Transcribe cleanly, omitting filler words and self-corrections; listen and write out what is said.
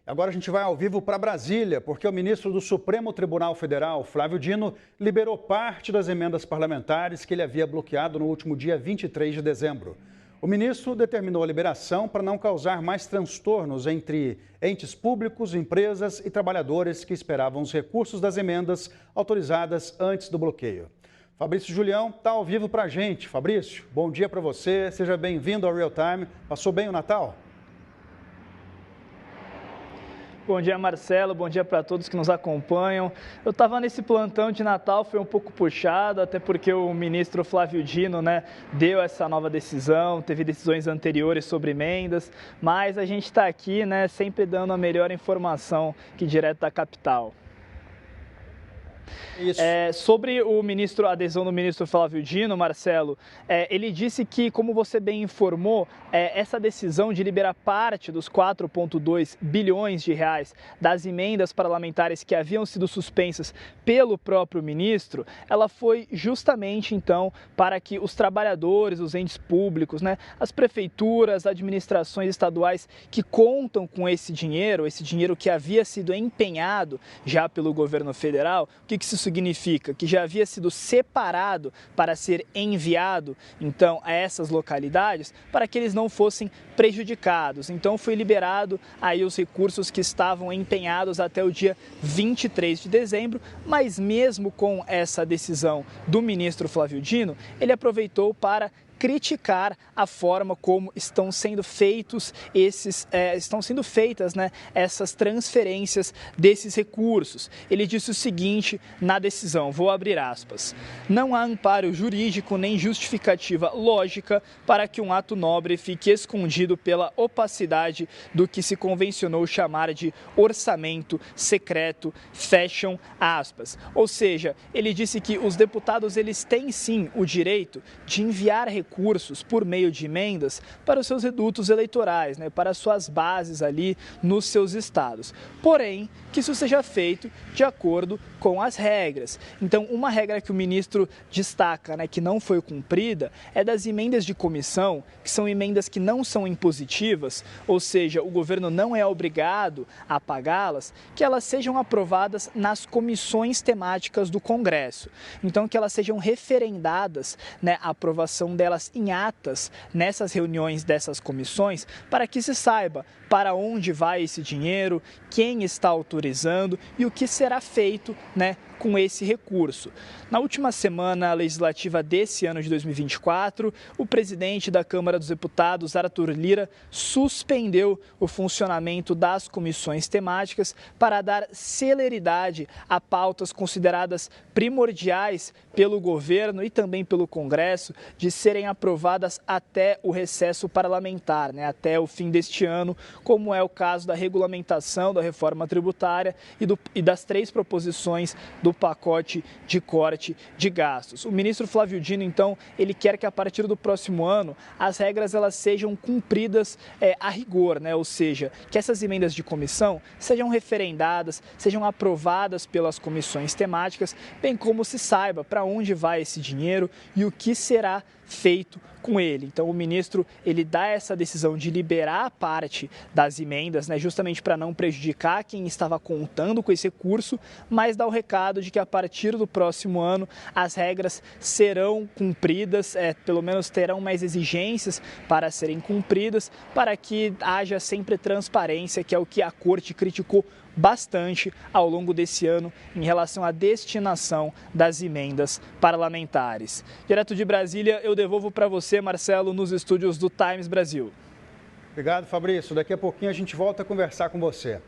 Agora a gente vai ao vivo para Brasília, porque o ministro do Supremo Tribunal Federal, Flávio Dino, liberou parte das emendas parlamentares que ele havia bloqueado no último dia 23 de dezembro. O ministro determinou a liberação para não causar mais transtornos entre entes públicos, empresas e trabalhadores que esperavam os recursos das emendas autorizadas antes do bloqueio. Fabrício Julião está ao vivo para a gente. Fabrício, bom dia para você, seja bem-vindo ao Real Time. Passou bem o Natal? Bom dia, Marcelo. Bom dia para todos que nos acompanham. Eu estava nesse plantão de Natal, foi um pouco puxado, até porque o ministro Flávio Dino, deu essa nova decisão, teve decisões anteriores sobre emendas, mas a gente está aqui, sempre dando a melhor informação que direto da capital. Sobre a adesão do ministro Flávio Dino, Marcelo, ele disse que, como você bem informou, essa decisão de liberar parte dos 4,2 bilhões de reais das emendas parlamentares que haviam sido suspensas pelo próprio ministro, ela foi justamente, então, para que os trabalhadores, os entes públicos, as prefeituras, administrações estaduais que contam com esse dinheiro que havia sido empenhado já pelo governo federal, o que isso significa? Que já havia sido separado para ser enviado, então, a essas localidades, para que eles não fossem prejudicados. Então, foi liberado aí os recursos que estavam empenhados até o dia 23 de dezembro, mas mesmo com essa decisão do ministro Flávio Dino, ele aproveitou para criticar a forma como estão sendo feitas essas transferências desses recursos. Ele disse o seguinte na decisão, vou abrir aspas: não há amparo jurídico nem justificativa lógica para que um ato nobre fique escondido pela opacidade do que se convencionou chamar de orçamento secreto, fecham aspas. Ou seja, ele disse que os deputados eles têm sim o direito de enviar recursos por meio de emendas para os seus redutos eleitorais, para suas bases ali nos seus estados. Porém, que isso seja feito de acordo com as regras. Então, uma regra que o ministro destaca, que não foi cumprida, é das emendas de comissão, que são emendas que não são impositivas, ou seja, o governo não é obrigado a pagá-las, que elas sejam aprovadas nas comissões temáticas do Congresso. Então, que elas sejam referendadas, a aprovação delas em atas nessas reuniões dessas comissões, para que se saiba para onde vai esse dinheiro, quem está autorizando e o que será feito, com esse recurso. Na última semana legislativa desse ano de 2024, o presidente da Câmara dos Deputados, Arthur Lira, suspendeu o funcionamento das comissões temáticas para dar celeridade a pautas consideradas primordiais pelo governo e também pelo Congresso de serem aprovadas até o recesso parlamentar, até o fim deste ano, como é o caso da regulamentação da reforma tributária e das 3 proposições do pacote de corte de gastos. O ministro Flávio Dino, então, ele quer que a partir do próximo ano as regras elas sejam cumpridas a rigor, ou seja, que essas emendas de comissão sejam referendadas, sejam aprovadas pelas comissões temáticas, bem como se saiba para onde vai esse dinheiro e o que será feito com ele. Então, o ministro ele dá essa decisão de liberar parte das emendas, justamente para não prejudicar quem estava contando com esse recurso, mas dá o recado de que a partir do próximo ano as regras serão cumpridas, pelo menos terão mais exigências para serem cumpridas, para que haja sempre transparência, que é o que a Corte criticou bastante ao longo desse ano em relação à destinação das emendas parlamentares. Direto de Brasília, eu devolvo para você, Marcelo, nos estúdios do Times Brasil. Obrigado, Fabrício. Daqui a pouquinho a gente volta a conversar com você.